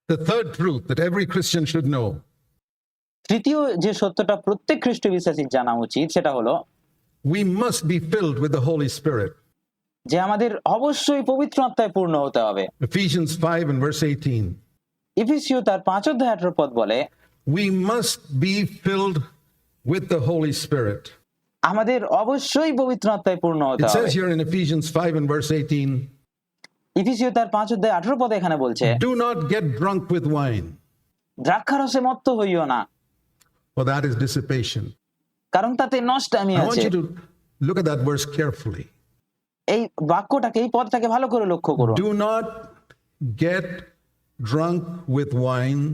The third truth that every Christian should know তৃতীয় যে সত্যটা প্রত্যেক খ্রিস্ট বিশ্বাসীর জানা উচিত সেটা হলো we must be filled with the Holy Spirit. যে আমাদের অবশ্যই পবিত্র আত্মায় পূর্ণ হতে হবে। Ephesians 5 and verse 18. ইফিসীয় তার 5:18 বলে We must be filled with the Holy Spirit. আমাদের অবশ্যই পবিত্র আত্মায় পূর্ণ হতে It হবে। says here in Ephesians 5 and verse 18, ইফিসীয় তার 5:18 এখানে বলছে do not get drunk with wine, দ্রাক্ষারসে মত্ত হইও না, for that is dissipation. কারণ তাতে নষ্টামি I want আছে। you to look at that verse carefully. এই বাক্যটাকে, এই পদটাকে ভালো করে লক্ষ্য করুন। Do not get drunk with wine,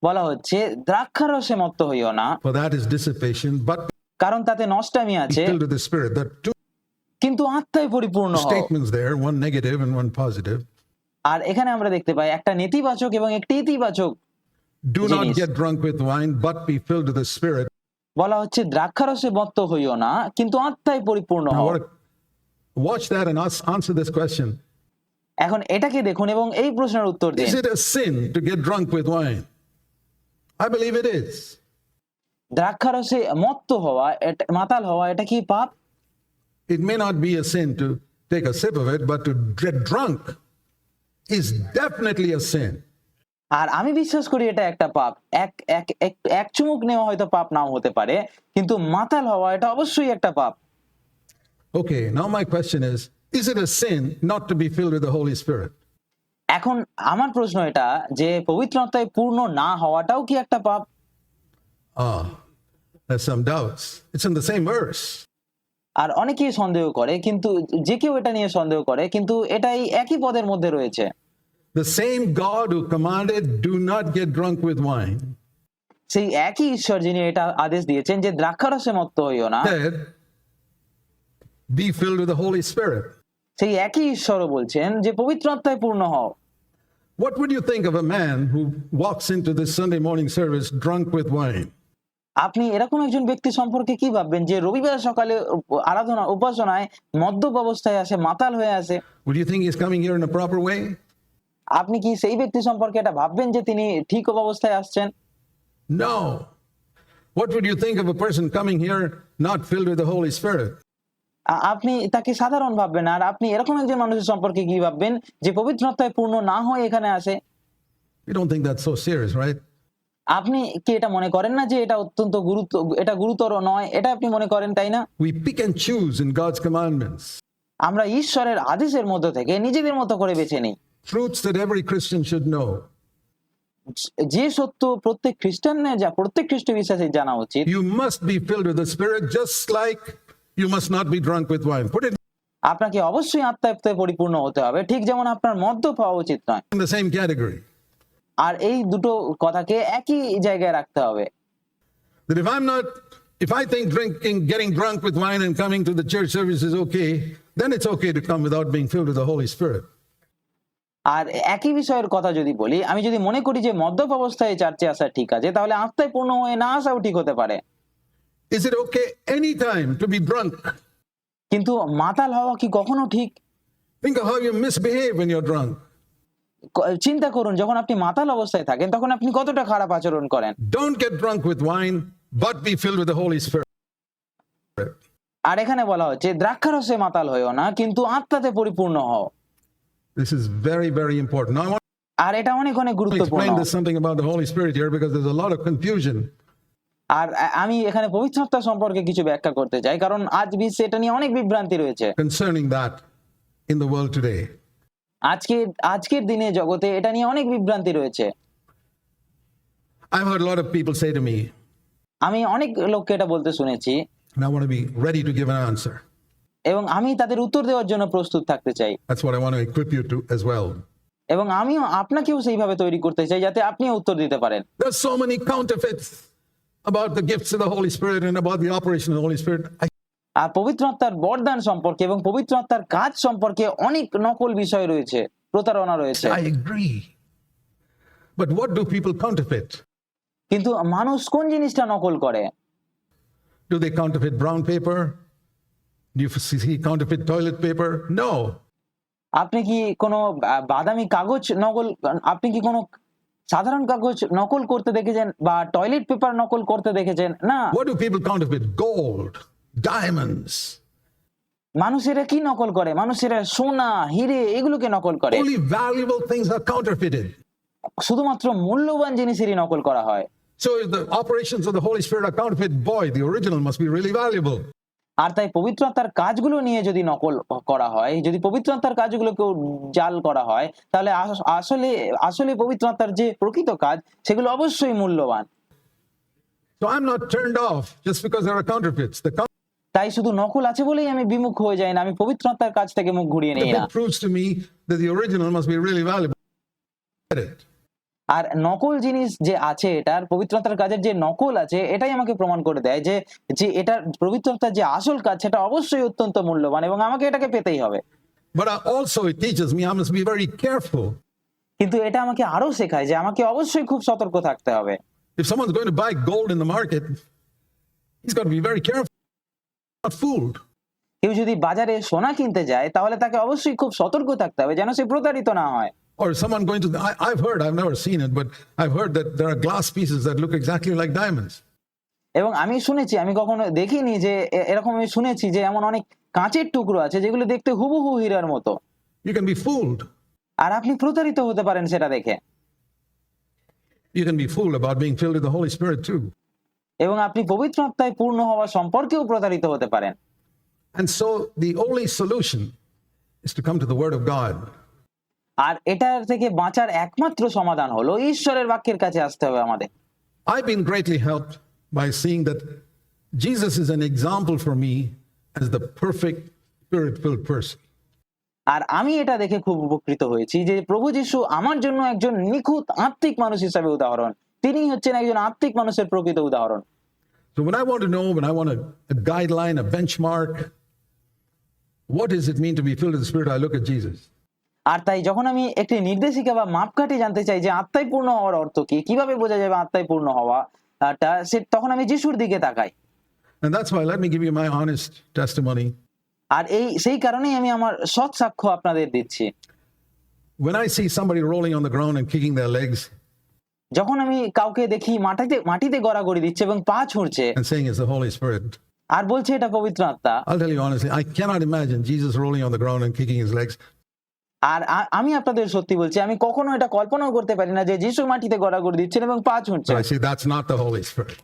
বলা হচ্ছে দ্রাক্ষারসে মত্ত হইও না, for that is dissipation, but কারণ তাতে নষ্টামি be আছে, filled with the Spirit. There are two কিন্তু আত্মায় পরিপূর্ণ হও। statements there, one negative and one positive. আর এখানে আমরা দেখতে পাই একটা নেতিবাচক এবং একটি ইতিবাচক। Do not জিনিস। get drunk with wine, but be filled with the Spirit. বলা হচ্ছে দ্রাক্ষারসে মত্ত হইও না, কিন্তু আত্মায় পরিপূর্ণ Now, হও। watch that and answer this question. এখন এটাকে দেখুন এবং এই প্রশ্নের উত্তর দিন। Is it a sin to get drunk with wine? I believe it is. দ্রাক্ষারসে মত্ত হওয়া, মাতাল হওয়া, এটা কি পাপ? It may not be a sin to take a sip of it, but to get drunk is definitely a sin. আর আমি বিশ্বাস করি এটা একটা পাপ। এক চুমুক নেওয়া হয়তো পাপ নাও হতে পারে, কিন্তু মাতাল হওয়া এটা অবশ্যই একটা পাপ। Okay, now my question is it a sin not to be filled with the Holy Spirit? এখন আমার প্রশ্ন এটা যে পবিত্র আত্মায় পূর্ণ না হওয়াটাও কি একটা পাপ? There's some doubts. It's in the same verse. আর অনেকেই সন্দেহ করে, কিন্তু যে কেউ এটা নিয়ে সন্দেহ করে, কিন্তু এটাই একই পদের মধ্যে রয়েছে। The same God who commanded, do not get drunk with wine, সেই একই ঈশ্বর যিনি এটা আদেশ দিয়েছেন যে দ্রাক্ষারসে মত্ত হইও না, said, be filled with the Holy Spirit. সেই একই ঈশ্বরও বলছেন যে পবিত্র আত্মায় পূর্ণ হও। What would you think of a man who walks into this Sunday morning service drunk with wine? আপনি এরকম একজন ব্যক্তি সম্পর্কে কি ভাববেন যে রবিবার সকালে আরাধনা উপাসনায় মদ্যপ অবস্থায় আসে, মাতাল হয়ে আসে? Would you think he's coming here in a proper way? আপনি কি সেই ব্যক্তি সম্পর্কে এটা ভাববেন যে তিনি ঠিক অবস্থায় আসছেন? No. What would you think of a person coming here not filled with the Holy Spirit? আপনি তাকে সাধারণ ভাববেন। আর আপনি এরকম একজন মানুষের সম্পর্কে কি ভাববেন যে পবিত্র আত্মায় পূর্ণ না হয়ে এখানে আসে? You don't think that's so serious, right? আপনি কি এটা মনে করেন না যে এটা অত্যন্ত এটা গুরুতর নয়? এটা আপনি মনে করেন, তাই না? We pick and choose in God's commandments. আমরা ঈশ্বরের আদেশের মধ্য থেকে নিজেদের মতো করে বেছে নিই। Truths that every Christian should know. যে সত্য প্রত্যেক প্রত্যেক খ্রিস্ট বিশ্বাসীর জানা উচিত। You must be filled with the Spirit, just like you must not be drunk with wine. Put it আপনাকে অবশ্যই আত্মায় পরিপূর্ণ হতে হবে, ঠিক যেমন আপনার মদ্যপ হওয়া উচিত নয়। in the same category. আর এই দুটো কথাকে একই জায়গায় রাখতে হবে। That if I think getting drunk with wine and coming to the church service is okay, then it's okay to come without being filled with the Holy Spirit. আর একই বিষয়ের কথা যদি বলি, আমি যদি মনে করি যে মদ্যপ অবস্থায় চার্চে আসা ঠিক আছে, তাহলে আত্মায় পূর্ণ হয়ে না আসাও ঠিক হতে পারে। Is it okay anytime to be drunk? কিন্তু মাতাল হওয়া কি কখনো ঠিক? Think of how you misbehave when you're drunk. চিন্তা করুন, যখন আপনি মাতাল অবস্থায় থাকেন তখন আপনি কতটা খারাপ আচরণ করেন। Don't get drunk with wine, but be filled with the Holy Spirit. আর এখানে বলা হচ্ছে দ্রাক্ষারসে মাতাল হইও না, কিন্তু আত্মাতে পরিপূর্ণ হও। This is very, very important. Now, I want আর এটা অনেক to গুরুত্বপূর্ণ। explain this something about the Holy Spirit here because there's a lot of confusion. আর আমি এখানে পবিত্র আত্মা সম্পর্কে কিছু ব্যাখ্যা করতে চাই, কারণ আজ বিশ্বে এটা নিয়ে অনেক বিভ্রান্তি রয়েছে। Concerning that in the world today. আজকের দিনে জগতে এটা নিয়ে অনেক বিভ্রান্তি রয়েছে। I've heard a lot of people say to me, আমি অনেক লোককে এটা বলতে শুনেছি, and I want to be ready to give an answer. এবং আমি তাদের উত্তর দেওয়ার জন্য প্রস্তুত থাকতে চাই। That's what I want to equip you to as well. এবং আমিও আপনাকেও সেইভাবে তৈরি করতে চাই যাতে আপনিও উত্তর দিতে পারেন। There's so many counterfeits about the gifts of the Holy Spirit and about the operation of the Holy Spirit. আর পবিত্র আত্মার বরদান সম্পর্কে এবং পবিত্র আত্মার কাজ সম্পর্কে অনেক নকল বিষয় রয়েছে, প্রতারণা রয়েছে। I agree. But what do people counterfeit? কিন্তু মানুষ কোন জিনিসটা নকল করে? Do they counterfeit brown paper? Do you see counterfeit toilet paper? No. আপনি কি কোনো বাদামি কাগজ নকল, আপনি কি কোনো সাধারণ কাগজ নকল করতে দেখেছেন বা টয়লেট পেপার নকল করতে দেখেছেন? না। What do people counterfeit? Gold, diamonds. মানুষেরা কি নকল করে? মানুষেরা সোনা, হিরে এগুলোকে নকল করে। Only valuable things are counterfeited. শুধুমাত্র মূল্যবান জিনিসেরই নকল করা হয়। So if the operations of the Holy Spirit are counterfeit, boy, the original must be really valuable. আর তাই পবিত্র আত্মার কাজগুলো নিয়ে যদি নকল করা হয়, যদি পবিত্র আত্মার কাজগুলোকেও জাল করা হয়, তাহলে আসলে আসলে পবিত্র আত্মার যে প্রকৃত কাজ সেগুলো অবশ্যই মূল্যবান। So I'm not turned off just because there are counterfeits. The তাই শুধু নকল আছে বলেই আমি বিমুখ হয়ে যাই না, আমি পবিত্র আত্মার কাজ থেকে মুখ ঘুরিয়ে নিই না। counterfeit proves to me that the original must be really valuable. Get it? আর নকল জিনিস যে আছে, এটার পবিত্র আত্মার কাজের যে নকল আছে, এটাই আমাকে প্রমাণ করে দেয় যে যে এটার পবিত্র আত্মার যে আসল কাজ সেটা অবশ্যই অত্যন্ত মূল্যবান এবং আমাকে এটাকে পেতেই হবে। But also it teaches me I must be very careful. কিন্তু এটা আমাকে আরো শেখায় যে আমাকে অবশ্যই খুব সতর্ক থাকতে হবে। If someone's going to buy gold in the market, he's got to be very careful, not fooled. কেউ যদি বাজারে সোনা কিনতে যায় তাহলে তাকে অবশ্যই খুব সতর্ক থাকতে হবে যেন সে প্রতারিত না হয়। Or someone going to, I've heard, I've never seen it, but I've heard that there are glass pieces that look exactly like diamonds. এবং আমি শুনেছি, আমি কখনো দেখিনি যে এরকম আমি শুনেছি যে এমন অনেক কাঁচের টুকরো আছে যেগুলো দেখতে হুবহু হীরার মতো। You can be fooled. আর আপনি প্রতারিত হতে পারেন সেটা দেখে। You can be fooled about being filled with the Holy Spirit too. এবং আপনি পবিত্র আত্মায় পূর্ণ হওয়া সম্পর্কেও প্রতারিত হতে পারেন। And so the only solution is to come to the Word of God. আর এটার থেকে বাঁচার একমাত্র সমাধান হলো ঈশ্বরের বাক্যের কাছে আসতে হবে আমাদের। I've been greatly helped by seeing that Jesus is an example for me as the perfect Spirit-filled person. আর আমি এটা দেখে খুব উপকৃত হয়েছি যে প্রভু যীশু আমার জন্য একজন নিখুঁত আত্মিক মানুষ হিসাবে উদাহরণ। তিনি হচ্ছেন একজন আত্মিক মানুষের প্রকৃত উদাহরণ। So when I want to know, when I want a guideline, a benchmark, what does it mean to be filled with the Spirit, I look at Jesus. আর তাই যখন আমি একটি নির্দেশিকা বা মাপকাঠি জানতে চাই যে আত্মায় পূর্ণ হওয়ার অর্থ কি, কিভাবে বোঝা যাবে আত্মায় পূর্ণ হওয়া, তখন আমি যিশুর দিকে তাকাই। And that's why, let me give you my honest testimony. আর সেই কারণেই আমি আমার সৎ সাক্ষ্য আপনাদের দিচ্ছি। When I see somebody rolling on the ground and kicking their legs যখন আমি কাউকে দেখি মাটিতে গড়াগড়ি দিচ্ছে এবং পা ছুঁড়ছে and saying it's the Holy Spirit, আর বলছে এটা পবিত্র আত্মা, I'll tell you honestly, I cannot imagine Jesus rolling on the ground and kicking his legs. আর আমি আপনাদের সত্যি বলছি, আমি কখনো এটা কল্পনাও করতে পারি না যে যিশু মাটিতে গড়াগড়ি দিচ্ছেন এবং পা So ছুঁড়ছেন। I say that's not the Holy Spirit.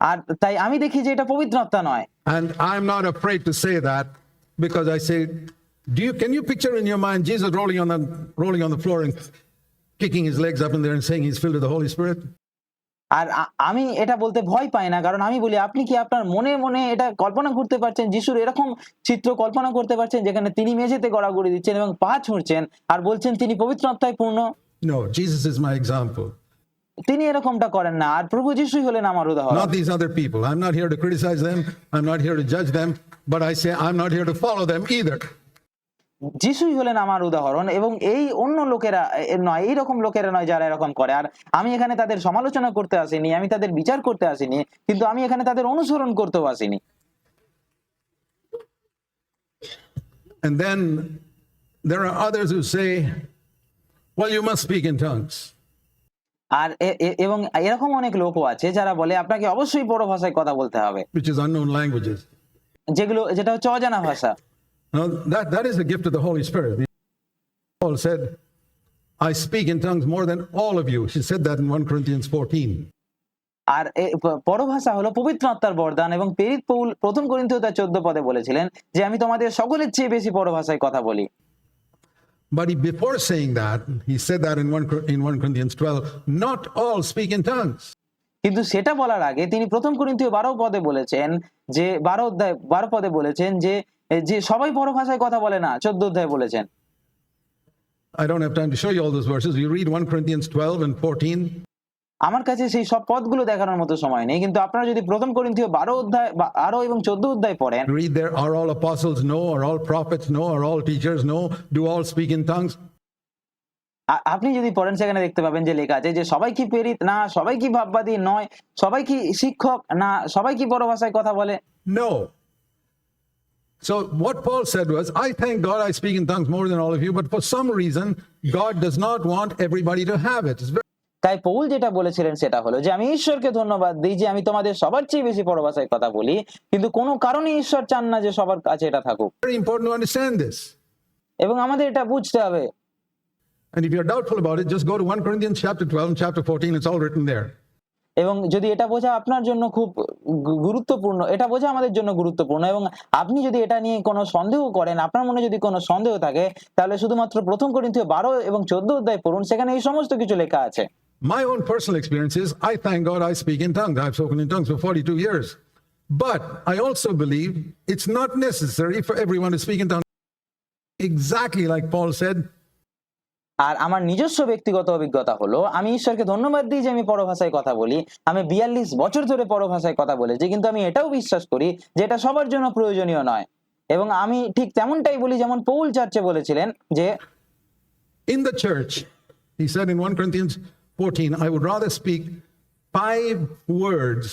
আর তাই আমি দেখি যে এটা পবিত্র আত্মা নয়। And I'm not afraid to say that because I say, can you picture in your mind Jesus rolling on the floor and kicking his legs up in there and saying he's filled with the Holy Spirit? আর আমি এটা বলতে ভয় পাই না, কারণ আমি বলি আপনি কি আপনার মনে মনে এটা কল্পনা করতে পারছেন, যিশুর এরকম চিত্র কল্পনা করতে পারছেন যেখানে তিনি মেঝেতে গড়াগড়ি দিচ্ছেন এবং পা ছুঁড়ছেন আর বলছেন তিনি পবিত্র আত্মায় পূর্ণ? No, Jesus is my example. তিনি এরকমটা করেন না, আর প্রভু যিশুই হলেন আমার উদাহরণ। Not these other people. I'm not here to criticize them. I'm not here to judge them. But I say I'm not here to follow them either. যিশুই হলেন আমার উদাহরণ এবং এই অন্য লোকেরা নয়, এইরকম লোকেরা নয় যারা এরকম করে। আর আমি এখানে তাদের সমালোচনা করতে আসিনি, আমি তাদের বিচার করতে আসিনি, কিন্তু আমি এখানে তাদের অনুসরণ করতেও আসিনি। And then there are others who say, well, you must speak in tongues. আর এবং এরকম অনেক লোকও আছে যারা বলে আপনাকে অবশ্যই বড় ভাষায় কথা বলতে হবে, Which is unknown languages. যেটা হচ্ছে অজানা ভাষা। Now, that is a gift of the Holy Spirit. Paul said, I speak in tongues more than all of you. She said that in 1 Corinthians 14. আর পরভাষা হলো পবিত্র আত্মার বরদান এবং প্রেরিত পৌল 1 করিন্থীয় 14 বলেছিলেন যে আমি তোমাদের সকলের চেয়ে বেশি পরভাষায় কথা বলি। But before saying that, he said that in 1 Corinthians 12, not all speak in tongues. কিন্তু সেটা বলার আগে তিনি 1 করিন্থীয় 12 বলেছেন যে 12 বলেছেন যে সবাই পরভাষায় কথা বলে না। 14 বলেছেন। I don't have time to show you all those verses. You read 1 Corinthians 12 and 14. আমার কাছে সেই সব পদগুলো দেখানোর মতো সময় নেই, কিন্তু আপনারা যদি 1 করিন্থীয় 12 এবং 14 পড়েন, Read there, are all apostles? No. Are all prophets? No. Are all teachers? No. Do all speak in tongues? আপনি যদি পড়েন সেখানে দেখতে পাবেন যে লেখা আছে যে সবাই কি প্রেরিত? না। সবাই কি ভাববাদী? নয়। সবাই কি শিক্ষক? না। সবাই কি পরভাষায় কথা বলে? No. So what Paul said was, I thank God I speak in tongues more than all of you, but for some reason, God does not want everybody to have it. It's তাই Paul যেটা বলেছিলেন সেটা হলো যে আমি ঈশ্বরকে ধন্যবাদ দিই যে আমি তোমাদের সবার চেয়ে বেশি পরভাষায় কথা বলি, কিন্তু কোনো কারণে ঈশ্বর চান না যে সবার কাছে এটা থাকুক। very important to understand this. এবং আমাদের এটা বুঝতে হবে। And if you're doubtful about it, just go to 1 Corinthians chapter 12 and chapter 14. It's all written there. এবং যদি এটা বোঝা আপনার জন্য খুব গুরুত্বপূর্ণ, এটা বোঝা আমাদের জন্য গুরুত্বপূর্ণ, এবং আপনি যদি এটা নিয়ে কোনো সন্দেহ করেন, আপনার মনে যদি কোনো সন্দেহ থাকে, তাহলে শুধুমাত্র প্রথম করিন্থীয় 12 এবং 14 অধ্যায় পড়ুন, সেখানে এই সমস্ত কিছু লেখা আছে। My own personal experience is, I thank God I speak in tongues. I've spoken in tongues for 42 years. But I also believe it's not necessary for everyone to speak in tongues. Exactly like Paul said, আর আমার নিজস্ব ব্যক্তিগত অভিজ্ঞতা হলো, আমি ঈশ্বরকে ধন্যবাদ দিই যে আমি পরভাষায় কথা বলি। আমি 42 বছর ধরে পরভাষায় কথা বলেছি, কিন্তু আমি এটাও বিশ্বাস করি যে এটা সবার জন্য প্রয়োজনীয় নয়। এবং আমি ঠিক তেমনটাই বলি যেমন পৌল চার্চে বলেছিলেন যে in the church, he said in 1 Corinthians 14, I would rather speak 5 words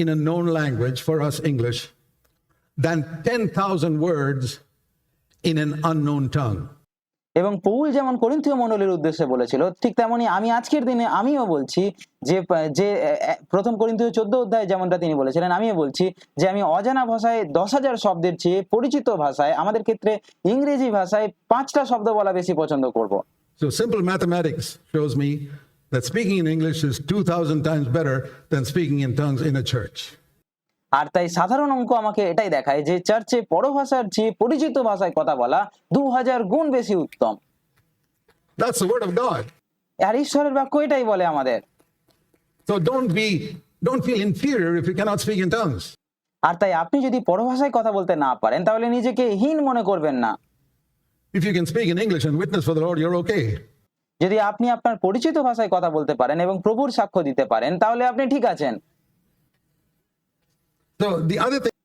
in a known language for us English than 10,000 words in an unknown tongue. এবং পৌল যেমন করিন্থীয় মণ্ডলীর উদ্দেশ্যে বলেছিল, ঠিক তেমনি আমি আজকের দিনে আমিও বলছি যে যে প্রথম করিন্থীয় 14 অধ্যায়ে যেমনটা তিনি বলেছিলেন, আমিও বলছি যে আমি অজানা ভাষায় 10,000 শব্দের চেয়ে পরিচিত ভাষায়, আমাদের ক্ষেত্রে ইংরেজি ভাষায় 5টা শব্দ বলা বেশি পছন্দ করব। So simple mathematics shows me that speaking in English is 2,000 times better than speaking in tongues in a church. আর তাই সাধারণ অঙ্ক আমাকে এটাই দেখায় যে চার্চে পরভাষার চেয়ে পরিচিত ভাষায় কথা বলা 2000 গুণ বেশি উত্তম। That's the word of God. আর ঈশ্বরের বাক্য এটাই বলে আমাদের। So don't feel inferior if you cannot speak in tongues. আর তাই আপনি যদি পরভাষায় কথা বলতে না পারেন, তাহলে নিজেকে হীন মনে করবেন না। If you can speak in English and witness for the Lord, you're okay. যদি আপনি আপনার পরিচিত ভাষায় কথা বলতে পারেন এবং প্রভুর সাক্ষ্য দিতে পারেন, তাহলে আপনি ঠিক আছেন। So the other thing